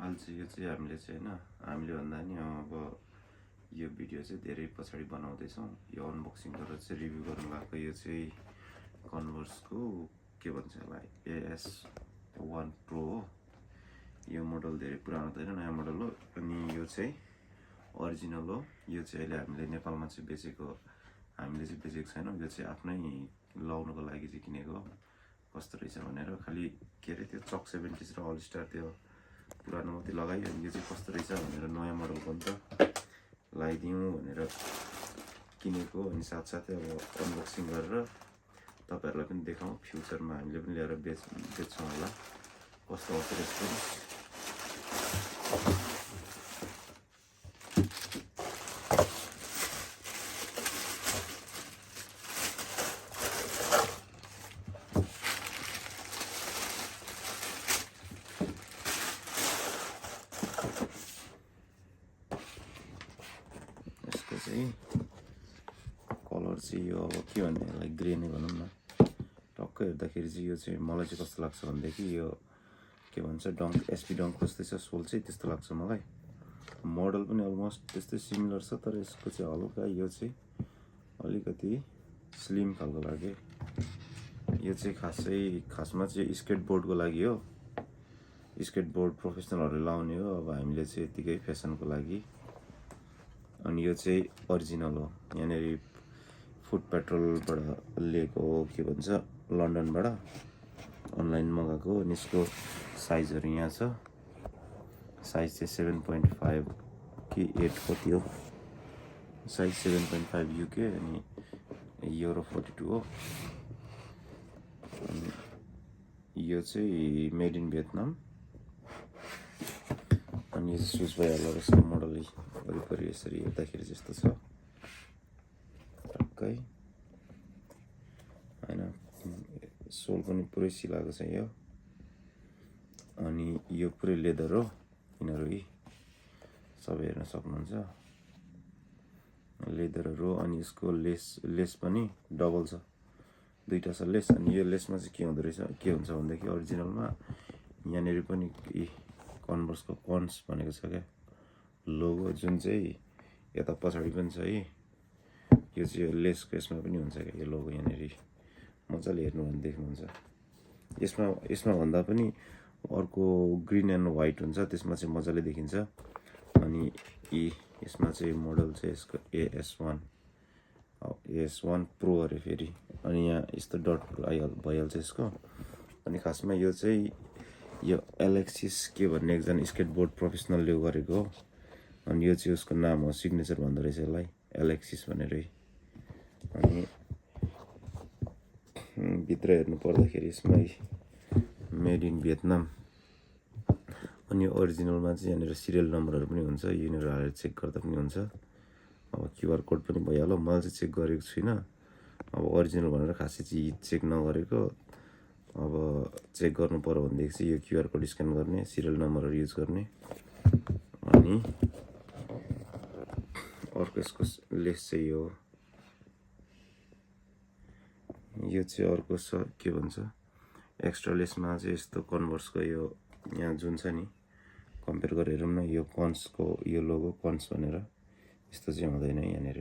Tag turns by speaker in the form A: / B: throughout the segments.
A: फिलहाल चाहिँ यो चाहिँ हामीले चाहिँ होइन हामीले भन्दा नि अब यो भिडियो चाहिँ धेरै पछाडि बनाउँदैछौँ। यो अनबक्सिङ गरेर चाहिँ रिभ्यू गर्नु भएको यो चाहिँ कन्भर्सको के भन्छ यसलाई AS1 Pro हो। यो मोडल धेरै पुरानो त होइन, नयाँ मोडल हो। अनि यो चाहिँ ओरिजिनल हो। यो चाहिँ अहिले हामीले नेपालमा चाहिँ बेचेको हामीले चाहिँ बेचेको छैनौँ। यो चाहिँ आफ्नै लाउनुको लागि चाहिँ किनेको कस्तो रहेछ भनेर। खालि के अरे त्यो चक 70s र अल स्टार त्यो पुरानो मात्रै लगायो। अनि यो चाहिँ कस्तो रहेछ भनेर नयाँ मोडलको नि त लगाइदिउँ भनेर किनेको। अनि साथसाथै अब अनबक्सिङ गरेर तपाईँहरूलाई पनि देखाउँ। फ्युचरमा हामीले पनि ल्याएर बेच्छौँ होला कस्तो आउँछ रहेछ पनि। यसको चाहिँ कलर चाहिँ यो अब के भन्ने यसलाई ग्रे नै भनौँ न। टक्क हेर्दाखेरि चाहिँ यो चाहिँ मलाई चाहिँ कस्तो लाग्छ भनेदेखि यो के भन्छ एसपी डङ्क जस्तै छ सोल चाहिँ, त्यस्तो लाग्छ मलाई। मोडल पनि अलमोस्ट त्यस्तै सिमिलर छ, तर यसको चाहिँ हल्का यो चाहिँ अलिकति स्लिम खालको लाग्यो। यो चाहिँ खासमा चाहिँ स्केटबोर्डको लागि हो। स्केटबोर्ड प्रोफेसनलहरूले लाउने हो। अब हामीले चाहिँ यतिकै फेसनको लागि। अनि यो चाहिँ ओरिजिनल हो। यहाँनिर फुड पेट्रोलबाट लिएको हो, के भन्छ लन्डनबाट अनलाइन मगाएको हो। अनि यसको साइजहरू यहाँ छ। साइज चाहिँ 7.5 कि 8 कति हो। साइज 7.5 UK अनि Euro 42 हो। अनि यो चाहिँ मेड इन भियतनाम। अनि यो चाहिँ सुज भइहाल्दो रहेछ मोडल वरिपरि यसरी हेर्दाखेरि जस्तो छ टक्कै होइन। सोल पनि पुरै सिलाएको छ यो। अनि यो पुरै लेदर हो यिनीहरू सबै हेर्न सक्नुहुन्छ लेदरहरू। अनि यसको लेस पनि डबल छ, दुईटा छ लेस। अनि यो लेसमा चाहिँ के हुँदो रहेछ के हुन्छ भनेदेखि ओरिजिनलमा यहाँनिर पनि कन्भर्सको कन्स भनेको छ क्या लोगो, जुन चाहिँ यता पछाडि पनि छ है। यो चाहिँ लेसको यसमा पनि हुन्छ क्या यो लोगो यहाँनिर मजाले हेर्नु भने देख्नुहुन्छ। यसमा भन्दा पनि अर्को ग्रिन एन्ड वाइट हुन्छ, त्यसमा चाहिँ मजाले देखिन्छ। अनि यसमा चाहिँ मोडल चाहिँ यसको AS1 Pro अरे फेरि। अनि यहाँ यस्तो डट भइहाल्छ यसको। अनि खासमा यो चाहिँ यो एलेक्सिस के भन्ने एकजना स्केटबोर्ड प्रोफेसनलले गरेको हो। अनि यो चाहिँ उसको नाम हो, सिग्नेचर भन्दो रहेछ यसलाई एलेक्सिस भनेर। अनि भित्र हेर्नु पर्दाखेरि यसमा मेड इन भियतनाम। अनि यो ओरिजिनलमा चाहिँ यहाँनिर सिरियल नम्बरहरू पनि हुन्छ, यहाँनिर हालेर चेक गर्दा पनि हुन्छ। अब QR कोड पनि भइहाल्यो। मैले चाहिँ चेक गरेको छुइनँ। अब ओरिजिनल भनेर खासै चाहिँ चेक नगरेको। अब चेक गर्नु पर्यो भनेदेखि चाहिँ यो QR कोड स्क्यान गर्ने, सिरियल नम्बरहरू युज गर्ने। अनि अर्को यसको लेस चाहिँ यो चाहिँ अर्को छ के भन्छ एक्स्ट्रा लेसमा चाहिँ यस्तो कन्भर्सको यो यहाँ जुन छ नि कम्पेयर गरेर हेरौँ न। यो कन्सको यो लोगो कन्स भनेर यस्तो चाहिँ हुँदैन यहाँनिर।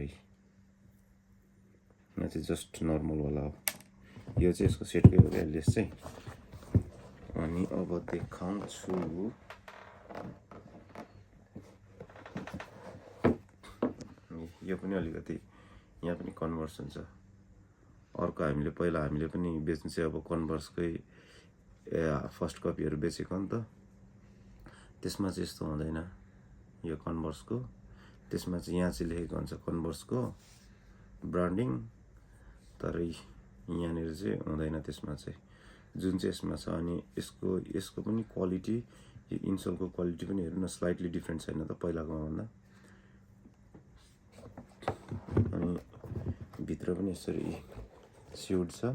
A: यहाँ चाहिँ जस्ट नर्मलवाला हो। यो चाहिँ यसको सेटकै हो क्या लेस चाहिँ। अनि अब देखाउँछु यो पनि अलिकति यहाँ पनि कन्भर्स हुन्छ। अर्को पहिला हामीले पनि बेच्नु चाहिँ अब कन्भर्सकै फर्स्ट कपीहरू बेचेको नि त। त्यसमा चाहिँ यस्तो हुँदैन यो कन्भर्सको। त्यसमा चाहिँ यहाँ चाहिँ लेखेको हुन्छ कन्भर्सको ब्रान्डिङ, तर यहाँनिर चाहिँ हुँदैन त्यसमा चाहिँ जुन चाहिँ यसमा छ। अनि यसको पनि क्वालिटी, यो इन्सोलको क्वालिटी पनि हेर्नु न, स्लाइटली डिफ्रेन्ट छैन त पहिलाकोमा भन्दा। अनि भित्र पनि यसरी स्युड छ।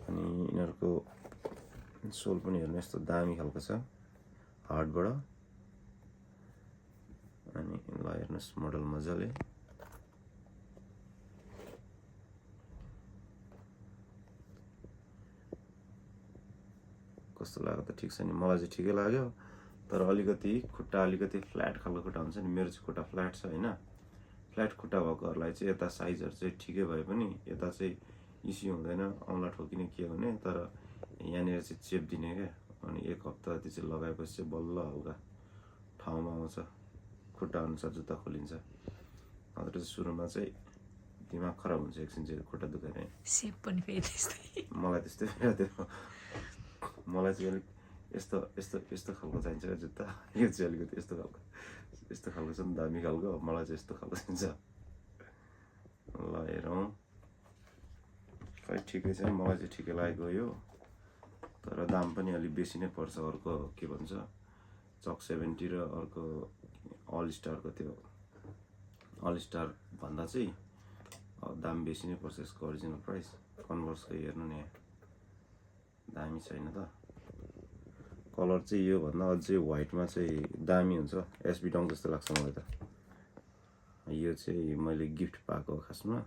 A: अनि यिनीहरूको सोल पनि हेर्नु यस्तो दामी खालको छ हार्डबाट। अनि ल हेर्नुहोस् मोडल मजाले कस्तो लाग्यो त ठिक छ नि, मलाई चाहिँ ठिकै लाग्यो। तर अलिकति खुट्टा अलिकति फ्ल्याट खालको खुट्टा हुन्छ नि, मेरो चाहिँ खुट्टा फ्ल्याट छ होइन। फ्ल्याट खुट्टा भएकोहरूलाई चाहिँ यता साइजहरू चाहिँ ठिकै भए पनि यता चाहिँ इस्यु हुँदैन, औँला ठोकिने के हुने, तर यहाँनिर चाहिँ चेप दिने क्या। अनि 1 हप्ता त्यो चाहिँ लगाएपछि चाहिँ बल्ल हल्का ठाउँमा आउँछ, खुट्टा अनुसार जुत्ता खोलिन्छ। अन्त चाहिँ सुरुमा चाहिँ दिमाग खराब हुन्छ, एकछिन चाहिँ खुट्टा दुखाने।
B: सेप पनि फेरि त्यस्तै।
A: मलाई त्यस्तै थियो। मलाई चाहिँ अलिक यस्तो यस्तो यस्तो खालको चाहिन्छ क्या जुत्ता। यो चाहिँ अलिकति यस्तो खालको छ नि, दामी खालको। मलाई चाहिँ यस्तो खालको चाहिन्छ। ल हेरौँ, खै ठिकै छ, मलाई चाहिँ ठिकै लागेको यो। तर दाम पनि अलिक बेसी नै पर्छ। अर्को के भन्छ चक 70 र अर्को अल स्टारको त्यो अल स्टार भन्दा चाहिँ दाम बेसी नै पर्छ यसको ओरिजिनल प्राइस। कन्भर्सको हेर्नु नि, दामी छैन त। कलर चाहिँ यो भन्दा अझै व्हाइटमा चाहिँ दामी हुन्छ, एसबी डङ जस्तो लाग्छ मलाई त। यो चाहिँ मैले गिफ्ट पाएको खासमा,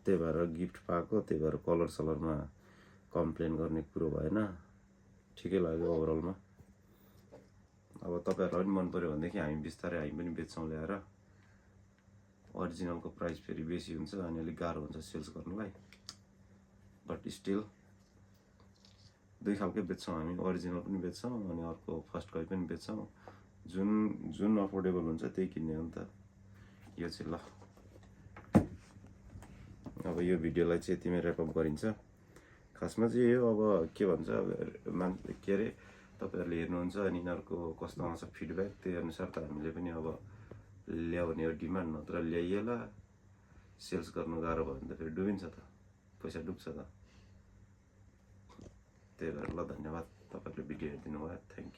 A: त्यही भएर गिफ्ट पाएको, त्यही भएर कलर सलरमा कम्प्लेन गर्ने कुरो भएन। ठिकै लाग्यो ओभरअलमा। अब तपाईँहरूलाई पनि मन पऱ्यो भनेदेखि हामी बिस्तारै हामी पनि बेच्छौँ ल्याएर। ओरिजिनलको प्राइस फेरि बेसी हुन्छ अनि अलिक गाह्रो हुन्छ सेल्स गर्नुलाई। बट स्टिल दुई खालकै बेच्छौँ हामी, ओरिजिनल पनि बेच्छौँ अनि अर्को फर्स्ट कपी पनि बेच्छौँ। जुन अफोर्डेबल हुन्छ त्यही किन्ने हो नि त। यो चाहिँ ल, अब यो भिडियोलाई चाहिँ यतिमै ऱ्यापअप गरिन्छ। खासमा चाहिँ यो अब के भन्छ के अरे तपाईँहरूले हेर्नुहुन्छ अनि यिनीहरूको कस्तो आउँछ फिडब्याक, त्यही अनुसार त हामीले पनि अब ल्याउने हो डिमान्ड, नत्र ल्याइएला सेल्स गर्नु गाह्रो भयो भने त फेरि डुबिन्छ त, पैसा डुब्छ त। त्यही भएर ल, धन्यवाद तपाईँहरूले भिडियो हेरिदिनु भयो, थ्याङ्क यू।